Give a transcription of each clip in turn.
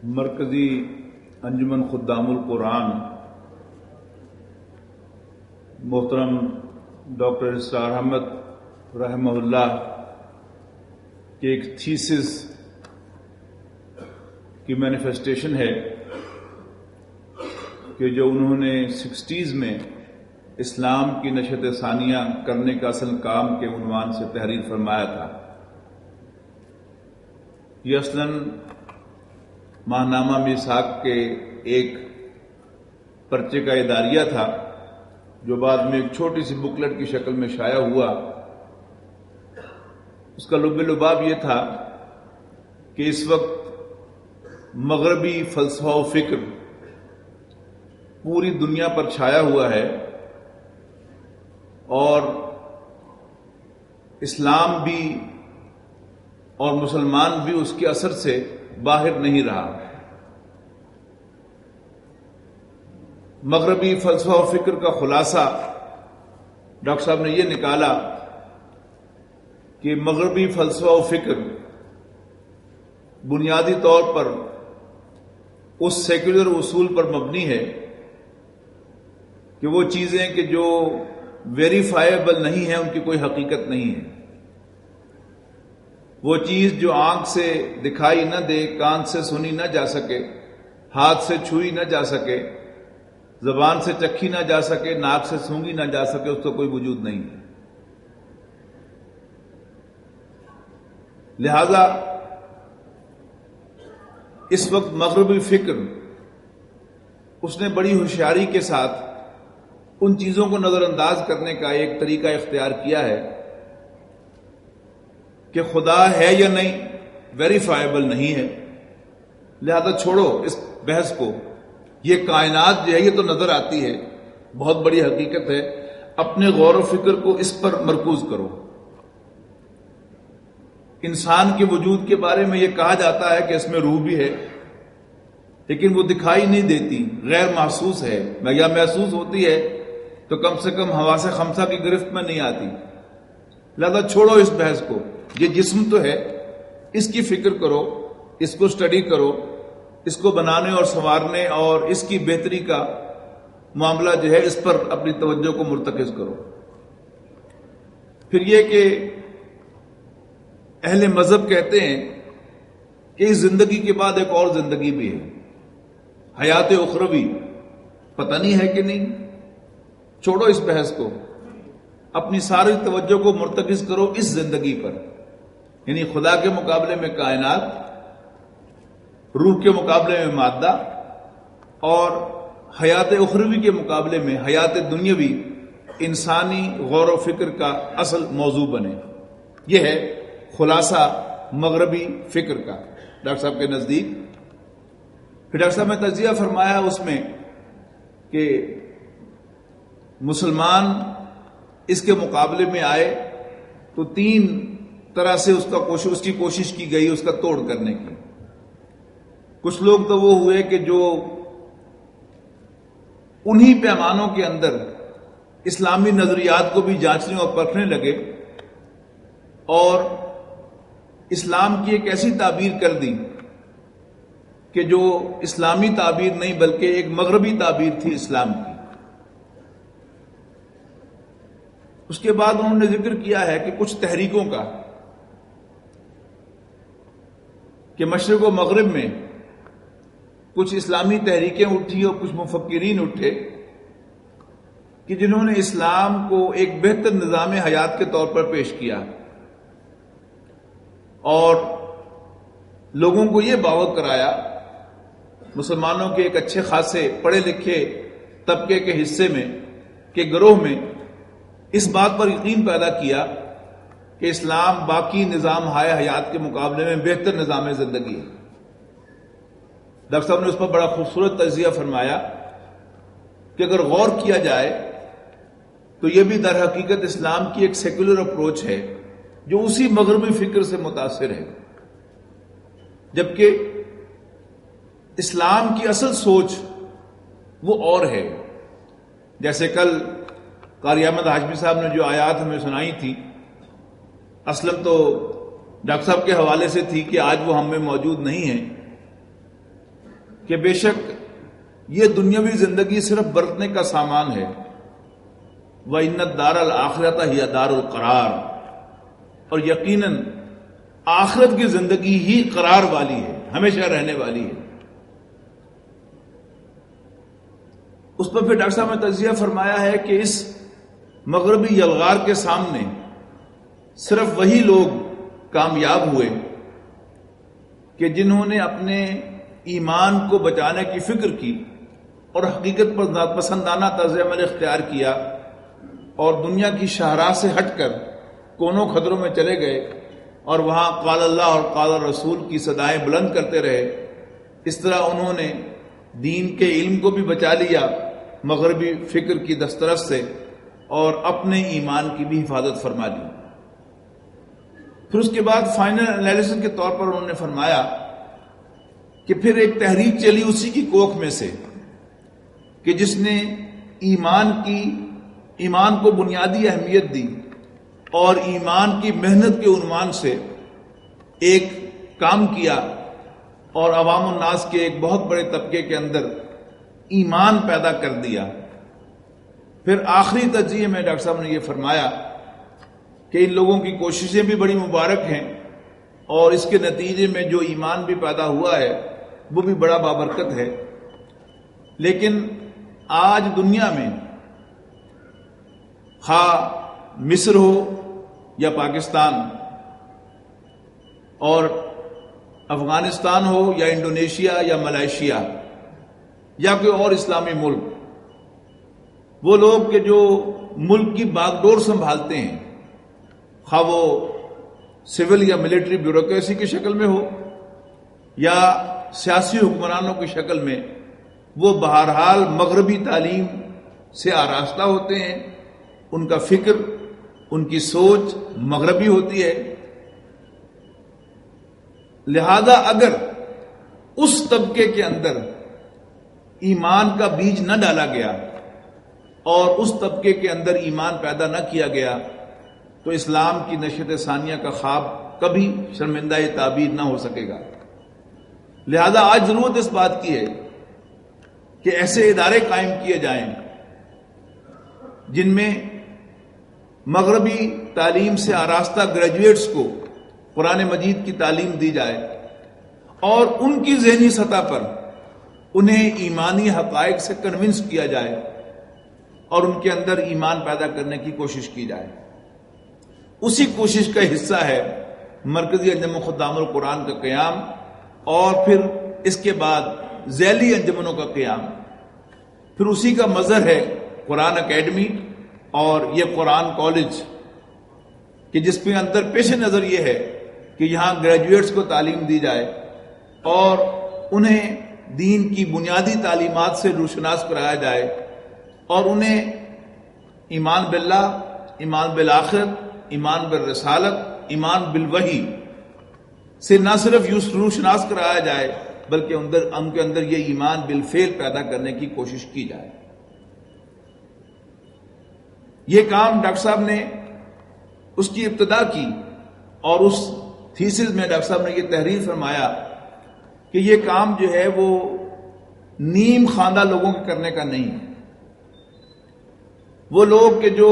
مرکزی انجمن خدام القرآن محترم ڈاکٹر اسرار احمد رحمہ اللہ کے ایک تھیسس کی مینیفیسٹیشن ہے کہ جو انہوں نے 60s میں اسلام کی نشت ثانیہ کرنے کا اصل کام کے عنوان سے تحریر فرمایا تھا۔ یہ اصلاً ماہنامہ میثاق کے ایک پرچے کا اداریہ تھا جو بعد میں ایک چھوٹی سی بکلٹ کی شکل میں شائع ہوا۔ اس کا لب لباب یہ تھا کہ اس وقت مغربی فلسفہ و فکر پوری دنیا پر چھایا ہوا ہے اور اسلام بھی اور مسلمان بھی اس کے اثر سے باہر نہیں رہا۔ مغربی فلسفہ و فکر کا خلاصہ ڈاکٹر صاحب نے یہ نکالا کہ مغربی فلسفہ و فکر بنیادی طور پر اس سیکولر اصول پر مبنی ہے کہ وہ چیزیں کہ جو ویریفائیبل نہیں ہیں ان کی کوئی حقیقت نہیں ہے۔ وہ چیز جو آنکھ سے دکھائی نہ دے، کان سے سنی نہ جا سکے، ہاتھ سے چھوئی نہ جا سکے، زبان سے چکھی نہ جا سکے، ناک سے سونگھی نہ جا سکے، اس کا کوئی وجود نہیں ہے۔ لہذا اس وقت مغربی فکر اس نے بڑی ہوشیاری کے ساتھ ان چیزوں کو نظر انداز کرنے کا ایک طریقہ اختیار کیا ہے کہ خدا ہے یا نہیں ویریفائیبل نہیں ہے، لہذا چھوڑو اس بحث کو، یہ کائنات جو ہے یہ تو نظر آتی ہے، بہت بڑی حقیقت ہے، اپنے غور و فکر کو اس پر مرکوز کرو۔ انسان کے وجود کے بارے میں یہ کہا جاتا ہے کہ اس میں روح بھی ہے، لیکن وہ دکھائی نہیں دیتی، غیر محسوس ہے، یا محسوس ہوتی ہے تو کم سے کم حواس خمسہ کی گرفت میں نہیں آتی۔ لہذا چھوڑو اس بحث کو، یہ جسم تو ہے، اس کی فکر کرو، اس کو اسٹڈی کرو، اس کو بنانے اور سنوارنے اور اس کی بہتری کا معاملہ جو ہے اس پر اپنی توجہ کو مرتکز کرو۔ پھر یہ کہ اہل مذہب کہتے ہیں کہ اس زندگی کے بعد ایک اور زندگی بھی ہے، حیات اخروی، پتہ نہیں ہے کہ نہیں، چھوڑو اس بحث کو، اپنی ساری توجہ کو مرتکز کرو اس زندگی پر، یعنی خدا کے مقابلے میں کائنات، روح کے مقابلے میں مادہ، اور حیات اخروی کے مقابلے میں حیات دنیاوی انسانی غور و فکر کا اصل موضوع بنے۔ یہ ہے خلاصہ مغربی فکر کا ڈاکٹر صاحب کے نزدیک۔ پھر ڈاکٹر صاحب نے تجزیہ فرمایا اس میں کہ مسلمان اس کے مقابلے میں آئے تو تین طرح سے اس کی کوشش کی گئی اس کا توڑ کرنے کی۔ کچھ لوگ تو وہ ہوئے کہ جو انہی پیمانوں کے اندر اسلامی نظریات کو بھی جانچنے اور پرکھنے لگے اور اسلام کی ایک ایسی تعبیر کر دی کہ جو اسلامی تعبیر نہیں بلکہ ایک مغربی تعبیر تھی اسلام کی۔ اس کے بعد انہوں نے ذکر کیا ہے کہ کچھ تحریکوں کا، کہ مشرق و مغرب میں کچھ اسلامی تحریکیں اٹھی اور کچھ مفکرین اٹھے کہ جنہوں نے اسلام کو ایک بہتر نظام حیات کے طور پر پیش کیا اور لوگوں کو یہ باور کرایا، مسلمانوں کے ایک اچھے خاصے پڑھے لکھے طبقے کے حصے میں کہ گروہ میں اس بات پر یقین پیدا کیا کہ اسلام باقی نظام ہائے حیات کے مقابلے میں بہتر نظام زندگی ہے۔ ڈاکٹر صاحب نے اس پر بڑا خوبصورت تجزیہ فرمایا کہ اگر غور کیا جائے تو یہ بھی در حقیقت اسلام کی ایک سیکولر اپروچ ہے جو اسی مغربی فکر سے متاثر ہے، جبکہ اسلام کی اصل سوچ وہ اور ہے۔ جیسے کل قاری احمد ہاشمی صاحب نے جو آیات ہمیں سنائی تھی، اصلاً تو ڈاکٹر صاحب کے حوالے سے تھی کہ آج وہ ہم میں موجود نہیں ہیں، کہ بے شک یہ دنیاوی زندگی صرف برتنے کا سامان ہے، وَإِنَّ الدَّارَ الْآخِرَةَ هِيَ دَارُ الْقَرَارِ، اور یقیناً آخرت کی زندگی ہی قرار والی ہے، ہمیشہ رہنے والی ہے۔ اس پر پھر ڈاکٹر صاحب نے تجزیہ فرمایا ہے کہ اس مغربی یلغار کے سامنے صرف وہی لوگ کامیاب ہوئے کہ جنہوں نے اپنے ایمان کو بچانے کی فکر کی اور حقیقت پر ذات پسندانہ طرز عمل اختیار کیا اور دنیا کی شاہراہ سے ہٹ کر کونوں خطروں میں چلے گئے اور وہاں قال اللہ اور قال رسول کی صدائیں بلند کرتے رہے۔ اس طرح انہوں نے دین کے علم کو بھی بچا لیا مغربی فکر کی دسترس سے اور اپنے ایمان کی بھی حفاظت فرما لی۔ پھر اس کے بعد فائنل انالیسس کے طور پر انہوں نے فرمایا کہ پھر ایک تحریک چلی اسی کی کوکھ میں سے کہ جس نے ایمان کو بنیادی اہمیت دی اور ایمان کی محنت کے عنوان سے ایک کام کیا اور عوام الناس کے ایک بہت بڑے طبقے کے اندر ایمان پیدا کر دیا۔ پھر آخری تجزیے میں ڈاکٹر صاحب نے یہ فرمایا کہ ان لوگوں کی کوششیں بھی بڑی مبارک ہیں اور اس کے نتیجے میں جو ایمان بھی پیدا ہوا ہے وہ بھی بڑا بابرکت ہے، لیکن آج دنیا میں خواہ مصر ہو یا پاکستان اور افغانستان ہو یا انڈونیشیا یا ملائیشیا یا کوئی اور اسلامی ملک، وہ لوگ کہ جو ملک کی باغ ڈور سنبھالتے ہیں، خواہ وہ سول یا ملٹری بیوروکریسی کی شکل میں ہو یا سیاسی حکمرانوں کی شکل میں، وہ بہرحال مغربی تعلیم سے آراستہ ہوتے ہیں، ان کا فکر، ان کی سوچ مغربی ہوتی ہے۔ لہذا اگر اس طبقے کے اندر ایمان کا بیج نہ ڈالا گیا اور اس طبقے کے اندر ایمان پیدا نہ کیا گیا تو اسلام کی نشأت ثانیہ کا خواب کبھی شرمندہ تعبیر نہ ہو سکے گا۔ لہذا آج ضرورت اس بات کی ہے کہ ایسے ادارے قائم کیے جائیں جن میں مغربی تعلیم سے آراستہ گریجویٹس کو قرآن مجید کی تعلیم دی جائے اور ان کی ذہنی سطح پر انہیں ایمانی حقائق سے کنونس کیا جائے اور ان کے اندر ایمان پیدا کرنے کی کوشش کی جائے۔ اسی کوشش کا حصہ ہے مرکزی انجمن خدام القرآن کا قیام اور پھر اس کے بعد ذیلی انجمنوں کا قیام۔ پھر اسی کا مظہر ہے قرآن اکیڈمی اور یہ قرآن کالج کہ جس کے اندر پیش نظر یہ ہے کہ یہاں گریجویٹس کو تعلیم دی جائے اور انہیں دین کی بنیادی تعلیمات سے روشناس کرایا جائے اور انہیں ایمان باللہ، ایمان بالآخرت، ایمان بالرسالت، ایمان بالوحی سے نہ صرف روشناس کرایا جائے بلکہ ان کے اندر یہ ایمان بالفعل پیدا کرنے کی کوشش کی جائے۔ یہ کام ڈاکٹر صاحب نے اس کی ابتدا کی اور اس تھیسس میں ڈاکٹر صاحب نے یہ تحریر فرمایا کہ یہ کام جو ہے وہ نیم خواندہ لوگوں کے کرنے کا نہیں ہے۔ وہ لوگ کہ جو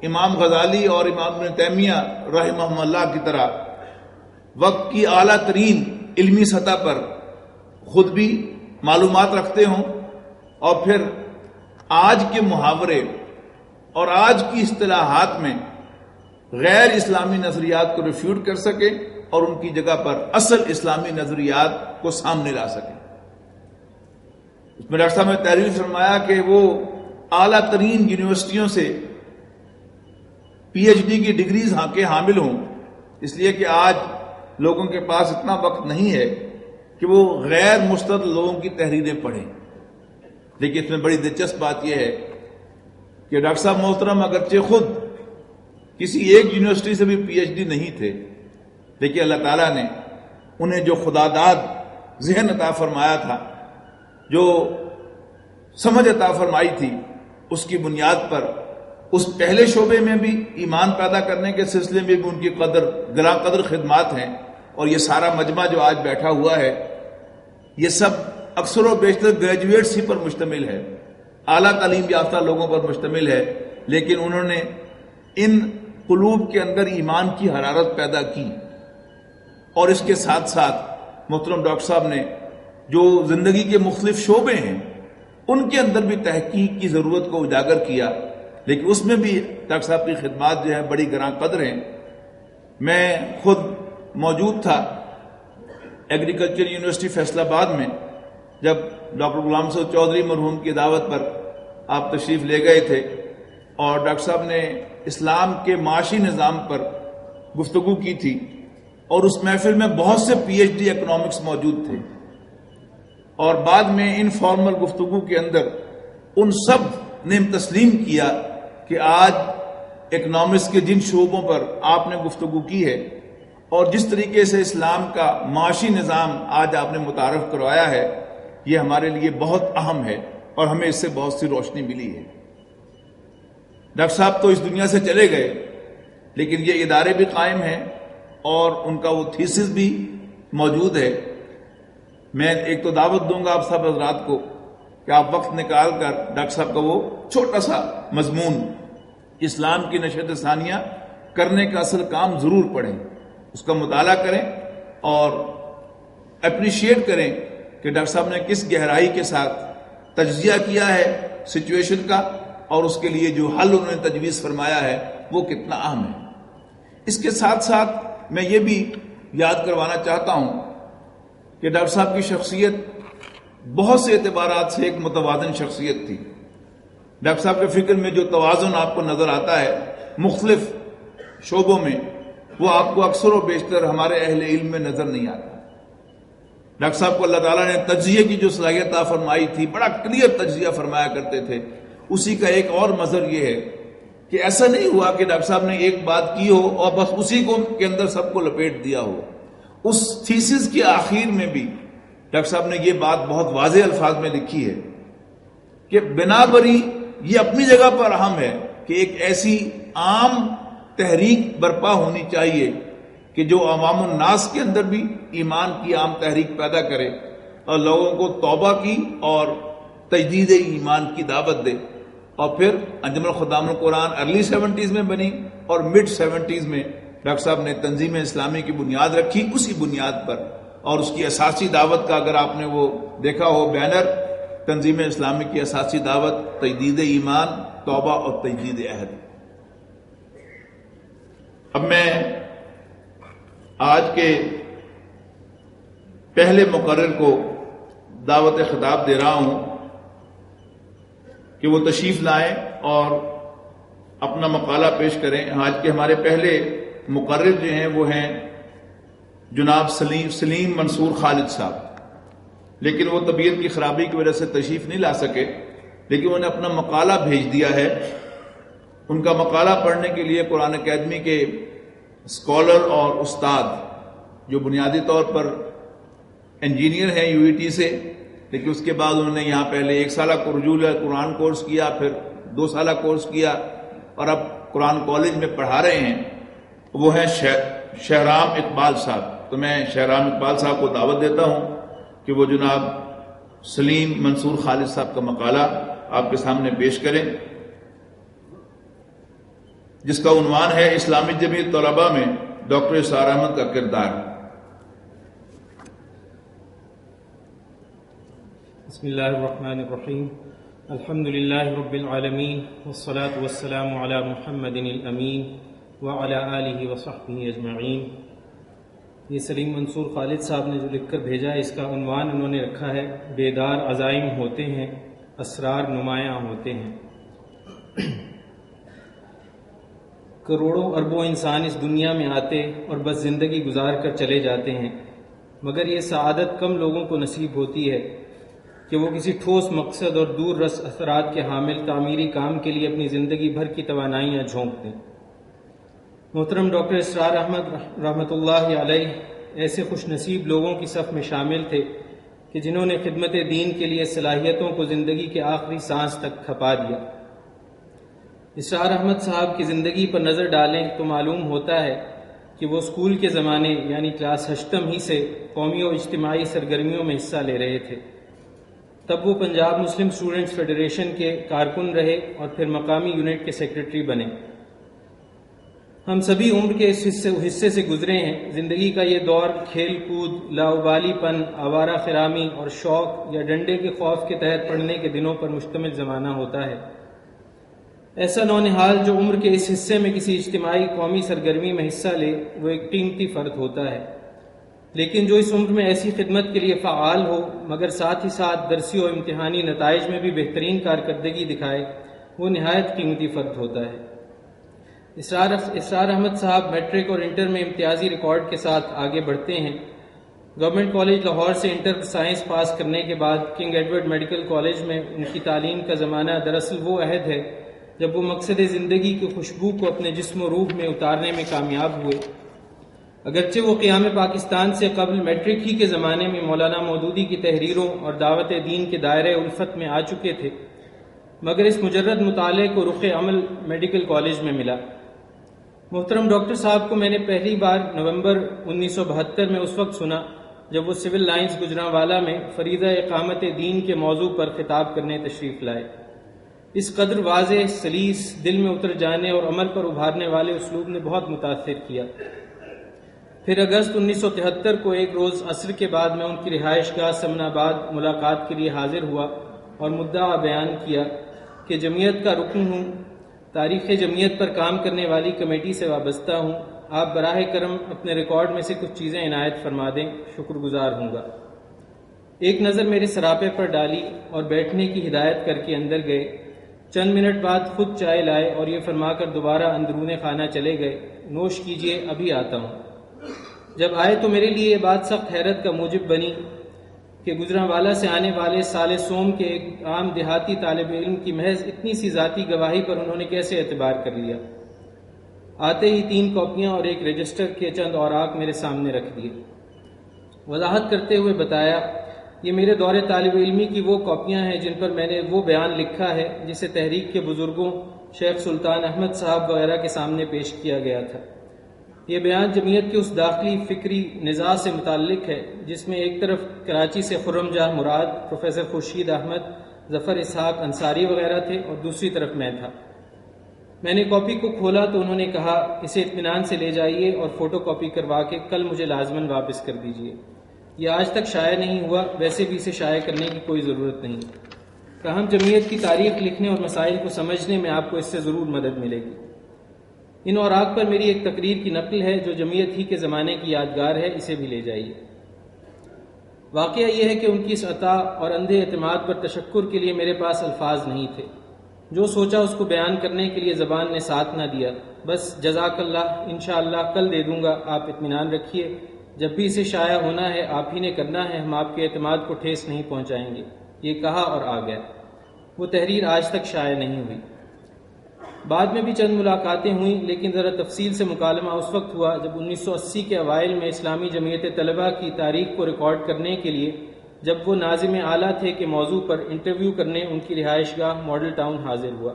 امام غزالی اور امام ابن تیمیہ رحمہ اللہ کی طرح وقت کی اعلیٰ ترین علمی سطح پر خود بھی معلومات رکھتے ہوں اور پھر آج کے محاورے اور آج کی اصطلاحات میں غیر اسلامی نظریات کو ریفیوٹ کر سکے اور ان کی جگہ پر اصل اسلامی نظریات کو سامنے لا سکے۔ اس میں ڈاکٹر صاحب نے تحریر فرمایا کہ وہ اعلیٰ ترین یونیورسٹیوں سے پی ایچ ڈی کی ڈگریز کے حامل ہوں، اس لیے کہ آج لوگوں کے پاس اتنا وقت نہیں ہے کہ وہ غیر مستند لوگوں کی تحریریں پڑھیں۔ لیکن اس میں بڑی دلچسپ بات یہ ہے کہ ڈاکٹر صاحب محترم اگرچہ خود کسی ایک یونیورسٹی سے بھی پی ایچ ڈی نہیں تھے، لیکن اللہ تعالیٰ نے انہیں جو خداداد ذہن عطا فرمایا تھا، جو سمجھ عطا فرمائی تھی، اس کی بنیاد پر اس پہلے شعبے میں بھی ایمان پیدا کرنے کے سلسلے میں بھی ان کی گراں قدر خدمات ہیں، اور یہ سارا مجمع جو آج بیٹھا ہوا ہے یہ سب اکثر و بیشتر گریجویٹس ہی پر مشتمل ہے، اعلیٰ تعلیم یافتہ لوگوں پر مشتمل ہے، لیکن انہوں نے ان قلوب کے اندر ایمان کی حرارت پیدا کی، اور اس کے ساتھ ساتھ محترم ڈاکٹر صاحب نے جو زندگی کے مختلف شعبے ہیں ان کے اندر بھی تحقیق کی ضرورت کو اجاگر کیا، لیکن اس میں بھی ڈاکٹر صاحب کی خدمات جو ہیں بڑی گراں قدر ہیں۔ میں خود موجود تھا ایگریکلچر یونیورسٹی فیصل آباد میں جب ڈاکٹر غلام صاحب چودھری مرحوم کی دعوت پر آپ تشریف لے گئے تھے، اور ڈاکٹر صاحب نے اسلام کے معاشی نظام پر گفتگو کی تھی، اور اس محفل میں بہت سے پی ایچ ڈی اکنامکس موجود تھے، اور بعد میں انفارمل گفتگو کے اندر ان سب نے تسلیم کیا کہ آج اکنامکس کے جن شعبوں پر آپ نے گفتگو کی ہے اور جس طریقے سے اسلام کا معاشی نظام آج آپ نے متعارف کروایا ہے، یہ ہمارے لیے بہت اہم ہے اور ہمیں اس سے بہت سی روشنی ملی ہے۔ ڈاکٹر صاحب تو اس دنیا سے چلے گئے، لیکن یہ ادارے بھی قائم ہیں اور ان کا وہ تھیسس بھی موجود ہے۔ میں ایک تو دعوت دوں گا آپ سب حضرات کو کہ آپ وقت نکال کر ڈاکٹر صاحب کا وہ چھوٹا سا مضمون اسلام کی نشر ثانیہ کرنے کا اصل کام ضرور پڑھیں، اس کا مطالعہ کریں اور اپریشیٹ کریں کہ ڈاکٹر صاحب نے کس گہرائی کے ساتھ تجزیہ کیا ہے سچویشن کا، اور اس کے لیے جو حل انہوں نے تجویز فرمایا ہے وہ کتنا اہم ہے۔ اس کے ساتھ ساتھ میں یہ بھی یاد کروانا چاہتا ہوں کہ ڈاکٹر صاحب کی شخصیت بہت سے اعتبارات سے ایک متوازن شخصیت تھی۔ ڈاکٹر صاحب کے فکر میں جو توازن آپ کو نظر آتا ہے مختلف شعبوں میں، وہ آپ کو اکثر و بیشتر ہمارے اہل علم میں نظر نہیں آتا۔ ڈاکٹر صاحب کو اللہ تعالیٰ نے تجزیے کی جو صلاحیت عطا فرمائی تھی، بڑا کلیئر تجزیہ فرمایا کرتے تھے۔ اسی کا ایک اور مظہر یہ ہے کہ ایسا نہیں ہوا کہ ڈاکٹر صاحب نے ایک بات کی ہو اور بس اسی کو کے اندر سب کو لپیٹ دیا ہو۔ اس تھیسس کے آخر میں بھی ڈاکٹر صاحب نے یہ بات بہت واضح الفاظ میں لکھی ہے کہ بنا بری یہ اپنی جگہ پر اہم ہے کہ ایک ایسی عام تحریک برپا ہونی چاہیے کہ جو عوام الناس کے اندر بھی ایمان کی عام تحریک پیدا کرے اور لوگوں کو توبہ کی اور تجدید ایمان کی دعوت دے۔ اور پھر انجمن الخدام القرآن ارلی 70s میں بنی اور مڈ 70s میں ڈاکٹر صاحب نے تنظیم اسلامی کی بنیاد رکھی، اسی بنیاد پر، اور اس کی اساسی دعوت کا اگر آپ نے وہ دیکھا ہو بینر، تنظیم اسلامی کی اساسی دعوت تجدید ایمان، توبہ اور تجدید عہد۔ اب میں آج کے پہلے مقرر کو دعوت خطاب دے رہا ہوں کہ وہ تشریف لائیں اور اپنا مقالہ پیش کریں۔ آج کے ہمارے پہلے مقرر جو ہیں وہ ہیں جناب سلیم منصور خالد صاحب، لیکن وہ طبیعت کی خرابی کی وجہ سے تشریف نہیں لا سکے، لیکن انہوں نے اپنا مقالہ بھیج دیا ہے۔ ان کا مقالہ پڑھنے کے لیے قرآن اکیڈمی کے اسکالر اور استاد جو بنیادی طور پر انجینئر ہیں یو ای ٹی سے، لیکن اس کے بعد انہوں نے یہاں پہلے 1 سالہ رجوع قرآن کورس کیا، پھر 2 سالہ کورس کیا، اور اب قرآن کالج میں پڑھا رہے ہیں، وہ ہیں شہرام اقبال صاحب۔ تو میں شہرام اقبال صاحب کو دعوت دیتا ہوں کہ وہ جناب سلیم منصور خالد صاحب کا مقالہ آپ کے سامنے پیش کریں، جس کا عنوان ہے اسلامی جمعیت طلباء میں ڈاکٹر اسرار احمد کا کردار۔ بسم اللہ الرحمن الرحیم، الحمد للہ رب العالمین، والصلاة والسلام علی محمد الامین وعلی آلہ وصحبہ اجمعین۔ یہ سلیم منصور خالد صاحب نے جو لکھ کر بھیجا ہے، اس کا عنوان انہوں نے رکھا ہے بیدار عزائم ہوتے ہیں، اسرار نمایاں ہوتے ہیں۔ کروڑوں اربوں انسان اس دنیا میں آتے اور بس زندگی گزار کر چلے جاتے ہیں، مگر یہ سعادت کم لوگوں کو نصیب ہوتی ہے کہ وہ کسی ٹھوس مقصد اور دور رس اثرات کے حامل تعمیری کام کے لیے اپنی زندگی بھر کی توانائیاں جھونک دیں۔ محترم ڈاکٹر اسرار احمد رحمۃ اللہ علیہ ایسے خوش نصیب لوگوں کی صف میں شامل تھے کہ جنہوں نے خدمت دین کے لیے صلاحیتوں کو زندگی کے آخری سانس تک کھپا دیا۔ اسرار احمد صاحب کی زندگی پر نظر ڈالیں تو معلوم ہوتا ہے کہ وہ اسکول کے زمانے یعنی کلاس 8 ہی سے قومی و اجتماعی سرگرمیوں میں حصہ لے رہے تھے۔ تب وہ پنجاب مسلم اسٹوڈنٹس فیڈریشن کے کارکن رہے اور پھر مقامی یونٹ کے سیکرٹری بنے۔ ہم سبھی عمر کے اس حصے سے گزرے ہیں۔ زندگی کا یہ دور کھیل کود، لاابالی پن، آوارہ خرامی اور شوق یا ڈنڈے کے خوف کے تحت پڑھنے کے دنوں پر مشتمل زمانہ ہوتا ہے۔ ایسا نونہال جو عمر کے اس حصے میں کسی اجتماعی قومی سرگرمی میں حصہ لے وہ ایک قیمتی فرد ہوتا ہے، لیکن جو اس عمر میں ایسی خدمت کے لیے فعال ہو مگر ساتھ ہی ساتھ درسی و امتحانی نتائج میں بھی بہترین کارکردگی دکھائے وہ نہایت قیمتی فرد ہوتا ہے۔ اسرار احمد صاحب میٹرک اور انٹر میں امتیازی ریکارڈ کے ساتھ آگے بڑھتے ہیں۔ گورنمنٹ کالج لاہور سے انٹر سائنس پاس کرنے کے بعد کنگ ایڈورڈ میڈیکل کالج میں ان کی تعلیم کا زمانہ دراصل وہ عہد ہے جب وہ مقصد زندگی کی خوشبو کو اپنے جسم و روح میں اتارنے میں کامیاب ہوئے۔ اگرچہ وہ قیام پاکستان سے قبل میٹرک ہی کے زمانے میں مولانا مودودی کی تحریروں اور دعوت دین کے دائرۂ الفت میں آ چکے تھے، مگر اس مجرد مطالعے کو رخ عمل میڈیکل کالج میں ملا۔ محترم ڈاکٹر صاحب کو میں نے پہلی بار نومبر 1972 میں اس وقت سنا جب وہ سول لائنز گجرانوالہ میں فریضہ اقامت دین کے موضوع پر خطاب کرنے تشریف لائے۔ اس قدر واضح، سلیس، دل میں اتر جانے اور عمل پر ابھارنے والے اسلوب نے بہت متاثر کیا۔ پھر اگست 1973 کو ایک روز عصر کے بعد میں ان کی رہائش گاہ سمن آباد ملاقات کے لیے حاضر ہوا اور مدعا بیان کیا کہ جمعیت کا رکن ہوں، تاریخ جمعیت پر کام کرنے والی کمیٹی سے وابستہ ہوں، آپ براہ کرم اپنے ریکارڈ میں سے کچھ چیزیں عنایت فرما دیں، شکر گزار ہوں گا۔ ایک نظر میرے سراپے پر ڈالی اور بیٹھنے کی ہدایت کر کے اندر گئے۔ چند منٹ بعد خود چائے لائے اور یہ فرما کر دوبارہ اندرون خانہ چلے گئے، نوش کیجئے، ابھی آتا ہوں۔ جب آئے تو میرے لیے یہ بات سخت حیرت کا موجب بنی کہ گجرانوالہ سے آنے والے سال سوم کے ایک عام دیہاتی طالب علم کی محض اتنی سی ذاتی گواہی پر انہوں نے کیسے اعتبار کر لیا۔ آتے ہی 3 کاپیاں اور ایک رجسٹر کے چند اوراق میرے سامنے رکھ دیے۔ وضاحت کرتے ہوئے بتایا، یہ میرے دور طالب علمی کی وہ کاپیاں ہیں جن پر میں نے وہ بیان لکھا ہے جسے تحریک کے بزرگوں شیخ سلطان احمد صاحب وغیرہ کے سامنے پیش کیا گیا تھا۔ یہ بیان جمعیت کے اس داخلی فکری نزاع سے متعلق ہے جس میں ایک طرف کراچی سے خرم جاہ مراد، پروفیسر خورشید احمد، ظفر اسحاق انصاری وغیرہ تھے اور دوسری طرف میں تھا۔ میں نے کاپی کو کھولا تو انہوں نے کہا، اسے اطمینان سے لے جائیے اور فوٹو کاپی کروا کے کل مجھے لازماً واپس کر دیجیے۔ یہ آج تک شائع نہیں ہوا، ویسے بھی اسے شائع کرنے کی کوئی ضرورت نہیں۔ تاہم جمعیت کی تاریخ لکھنے اور مسائل کو سمجھنے میں آپ کو اس سے ضرور مدد ملے گی۔ ان اوراق پر میری ایک تقریر کی نقل ہے جو جمعیت ہی کے زمانے کی یادگار ہے، اسے بھی لے جائیے۔ واقعہ یہ ہے کہ ان کی اس عطا اور اندھے اعتماد پر تشکر کے لیے میرے پاس الفاظ نہیں تھے۔ جو سوچا اس کو بیان کرنے کے لیے زبان نے ساتھ نہ دیا، بس جزاک اللہ، انشاءاللہ کل دے دوں گا، آپ اطمینان رکھیے، جب بھی اسے شائع ہونا ہے آپ ہی نے کرنا ہے، ہم آپ کے اعتماد کو ٹھیس نہیں پہنچائیں گے۔ یہ کہا اور آ گیا۔ وہ تحریر آج تک شائع نہیں ہوئی۔ بعد میں بھی چند ملاقاتیں ہوئیں، لیکن ذرا تفصیل سے مکالمہ اس وقت ہوا جب 1980 کے اوائل میں اسلامی جمعیت طلبہ کی تاریخ کو ریکارڈ کرنے کے لیے جب وہ ناظم اعلیٰ تھے کہ موضوع پر انٹرویو کرنے ان کی رہائش گاہ ماڈل ٹاؤن حاضر ہوا۔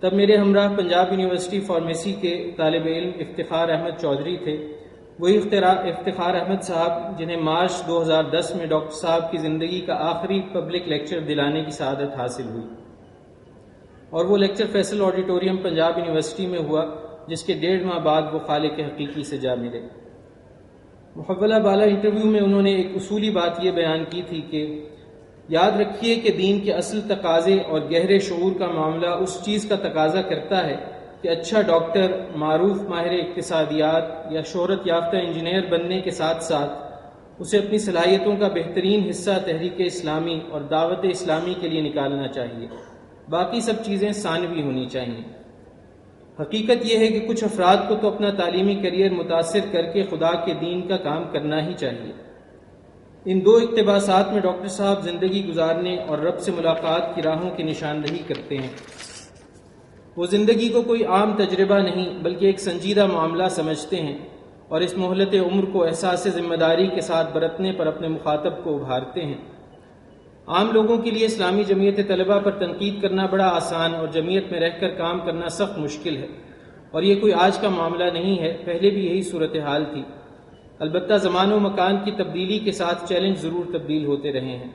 تب میرے ہمراہ پنجاب یونیورسٹی فارمیسی کے طالب علم افتخار احمد چودھری تھے، وہی افتخار احمد صاحب جنہیں مارچ 2010 میں ڈاکٹر صاحب کی زندگی کا آخری پبلک لیکچر دلانے کی سعادت حاصل ہوئی، اور وہ lecture Faisal auditorium Punjab university میں ہوا جس کے 1.5 ماہ بعد وہ خالق حقیقی سے جا ملے۔ محولہ بالا انٹرویو میں انہوں نے ایک اصولی بات یہ بیان کی تھی کہ یاد رکھیے کہ دین کے اصل تقاضے اور گہرے شعور کا معاملہ اس چیز کا تقاضا کرتا ہے کہ اچھا ڈاکٹر، معروف ماہر اقتصادیات یا شہرت یافتہ انجینئر بننے کے ساتھ ساتھ اسے اپنی صلاحیتوں کا بہترین حصہ تحریک اسلامی اور دعوت اسلامی کے لیے نکالنا چاہیے، باقی سب چیزیں ثانوی ہونی چاہیے۔ حقیقت یہ ہے کہ کچھ افراد کو تو اپنا تعلیمی کیریئر متاثر کر کے خدا کے دین کا کام کرنا ہی چاہیے۔ ان 2 اقتباسات میں ڈاکٹر صاحب زندگی گزارنے اور رب سے ملاقات کی راہوں کی نشاندہی کرتے ہیں۔ وہ زندگی کو کوئی عام تجربہ نہیں بلکہ ایک سنجیدہ معاملہ سمجھتے ہیں اور اس مہلت عمر کو احساس ذمہ داری کے ساتھ برتنے پر اپنے مخاطب کو ابھارتے ہیں۔ عام لوگوں کے لیے اسلامی جمعیت طلبہ پر تنقید کرنا بڑا آسان اور جمعیت میں رہ کر کام کرنا سخت مشکل ہے، اور یہ کوئی آج کا معاملہ نہیں ہے، پہلے بھی یہی صورتحال تھی۔ البتہ زمان و مکان کی تبدیلی کے ساتھ چیلنج ضرور تبدیل ہوتے رہے ہیں۔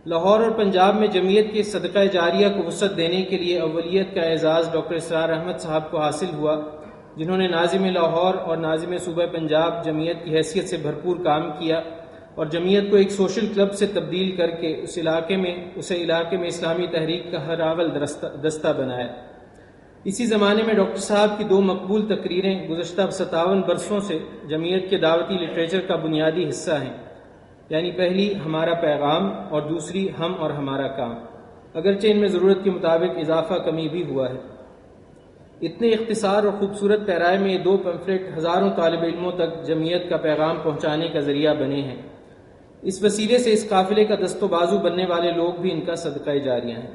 لاہور اور پنجاب میں جمعیت کے صدقہ جاریہ کو وسعت دینے کے لیے اولیت کا اعزاز ڈاکٹر اسرار احمد صاحب کو حاصل ہوا، جنہوں نے ناظم لاہور اور ناظم صوبہ پنجاب جمعیت کی حیثیت سے بھرپور کام کیا اور جمعیت کو ایک سوشل کلب سے تبدیل کر کے اسے علاقے میں اسلامی تحریک کا ہر اول دستہ بنایا۔ اسی زمانے میں ڈاکٹر صاحب کی 2 مقبول تقریریں گزشتہ 57 برسوں سے جمعیت کے دعوتی لٹریچر کا بنیادی حصہ ہیں، یعنی پہلی ہمارا پیغام اور دوسری ہم اور ہمارا کام، اگرچہ ان میں ضرورت کے مطابق اضافہ کمی بھی ہوا ہے۔ اتنے اختصار اور خوبصورت پیرائے میں یہ 2 پمفلٹ ہزاروں طالب علموں تک جمعیت کا پیغام پہنچانے کا ذریعہ بنے ہیں۔ اس وسیلے سے اس قافلے کا دست و بازو بننے والے لوگ بھی ان کا صدقہ جاریہ ہیں۔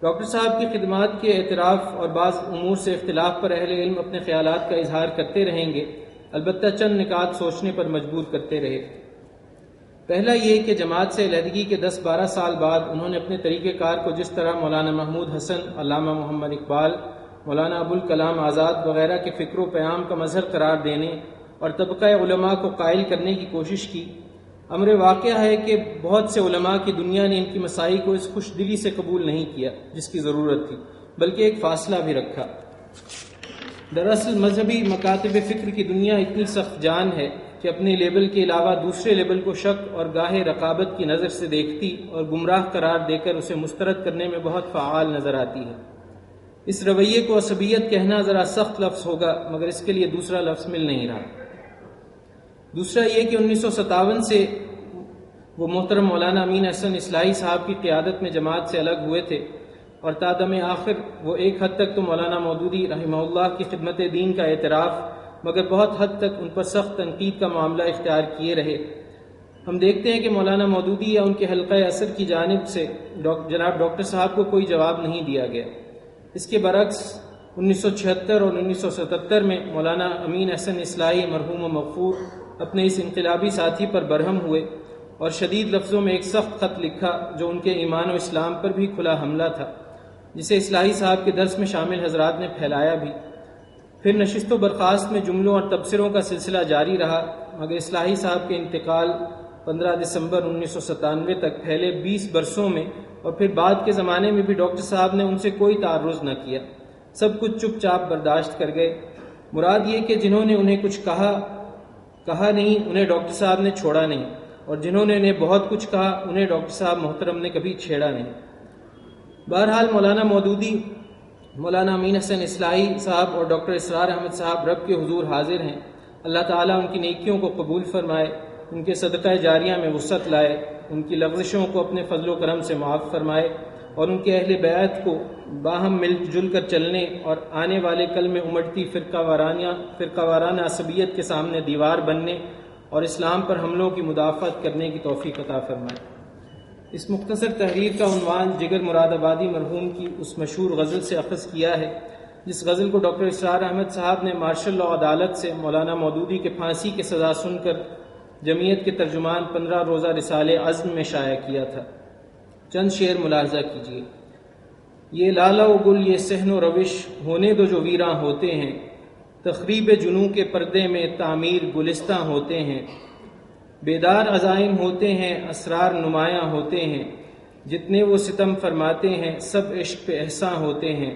ڈاکٹر صاحب کی خدمات کے اعتراف اور بعض امور سے اختلاف پر اہل علم اپنے خیالات کا اظہار کرتے رہیں گے، البتہ چند نکات سوچنے پر مجبور کرتے رہے۔ پہلا یہ کہ جماعت سے علیحدگی کے 10-12 سال بعد انہوں نے اپنے طریقہ کار کو جس طرح مولانا محمود حسن، علامہ محمد اقبال، مولانا ابوالکلام آزاد وغیرہ کے فکر و پیام کا مظہر قرار دینے اور طبقہ علماء کو قائل کرنے کی کوشش کی، امر واقعہ ہے کہ بہت سے علماء کی دنیا نے ان کی مسائی کو اس خوش دلی سے قبول نہیں کیا جس کی ضرورت تھی، بلکہ ایک فاصلہ بھی رکھا۔ دراصل مذہبی مکاتب فکر کی دنیا اتنی سخت جان ہے کہ اپنے لیبل کے علاوہ دوسرے لیبل کو شک اور گاہے رقابت کی نظر سے دیکھتی اور گمراہ قرار دے کر اسے مسترد کرنے میں بہت فعال نظر آتی ہے۔ اس رویے کو عصبیت کہنا ذرا سخت لفظ ہوگا، مگر اس کے لیے دوسرا لفظ مل نہیں رہا۔ دوسرا یہ کہ 1957 سے وہ محترم مولانا امین احسن اصلاحی صاحب کی قیادت میں جماعت سے الگ ہوئے تھے اور تا دم آخر وہ ایک حد تک تو مولانا مودودی رحمہ اللہ کی خدمت دین کا اعتراف، مگر بہت حد تک ان پر سخت تنقید کا معاملہ اختیار کیے رہے۔ ہم دیکھتے ہیں کہ مولانا مودودی یا ان کے حلقہ اثر کی جانب سے جناب ڈاکٹر صاحب کو کوئی جواب نہیں دیا گیا۔ اس کے برعکس 1976 اور 1977 میں مولانا امین احسن اصلاحی مرحوم و مغفور اپنے اس انقلابی ساتھی پر برہم ہوئے اور شدید لفظوں میں ایک سخت خط لکھا جو ان کے ایمان و اسلام پر بھی کھلا حملہ تھا، جسے اصلاحی صاحب کے درس میں شامل حضرات نے پھیلایا بھی۔ پھر نشست و برخاست میں جملوں اور تبصروں کا سلسلہ جاری رہا، مگر اصلاحی صاحب کے انتقال 15 دسمبر 1997 تک پھیلے 20 برسوں میں اور پھر بعد کے زمانے میں بھی ڈاکٹر صاحب نے ان سے کوئی تعرض نہ کیا، سب کچھ چپ چاپ برداشت کر گئے۔ مراد یہ کہ جنہوں نے انہیں کچھ کہا نہیں، انہیں ڈاکٹر صاحب نے چھوڑا نہیں، اور جنہوں نے انہیں بہت کچھ کہا، انہیں ڈاکٹر صاحب محترم نے کبھی چھیڑا نہیں۔ بہرحال مولانا مودودی، مولانا امین حسن اصلاحی صاحب اور ڈاکٹر اسرار احمد صاحب رب کے حضور حاضر ہیں۔ اللہ تعالیٰ ان کی نیکیوں کو قبول فرمائے، ان کے صدقہ جاریہ میں وسعت لائے، ان کی لغزشوں کو اپنے فضل و کرم سے معاف فرمائے، اور ان کے اہل بیعت کو باہم مل جل کر چلنے اور آنے والے کل میں امٹتی فرقہ وارانہ عصبیت کے سامنے دیوار بننے اور اسلام پر حملوں کی مدافعت کرنے کی توفیق عطا فرمائے۔ اس مختصر تحریر کا عنوان جگر مراد آبادی مرحوم کی اس مشہور غزل سے اخذ کیا ہے، جس غزل کو ڈاکٹر اسرار احمد صاحب نے مارشل لاء عدالت سے مولانا مودودی کے پھانسی کی سزا سن کر جمعیت کے ترجمان 15 روزہ رسالے عزم میں شائع کیا تھا۔ چند شعر ملاحظہ کیجیے۔ یہ لالہ و گل یہ صحن و روش ہونے دو جو ویراں ہوتے ہیں، تخریب جنوں کے پردے میں تعمیر گلستاں ہوتے ہیں، بیدار عزائم ہوتے ہیں اسرار نمایاں ہوتے ہیں، جتنے وہ ستم فرماتے ہیں سب عشق پہ احساں ہوتے ہیں،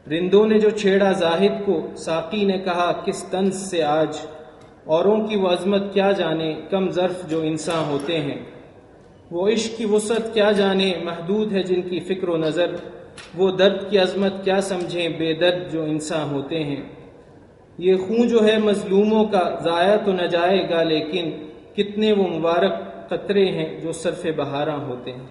رندوں نے جو چھیڑا زاہد کو ساقی نے کہا کس طنز سے آج، اوروں کی وہ عظمت کیا جانے کم ظرف جو انساں ہوتے ہیں، وہ عشق کی وسعت کیا جانے محدود ہے جن کی فکر و نظر، وہ درد کی عظمت کیا سمجھیں بے درد جو انساں ہوتے ہیں، یہ خون جو ہے مظلوموں کا ضائع تو نہ جائے گا لیکن کتنے وہ مبارک قطرے ہیں جو صرف بہاراں ہوتے ہیں۔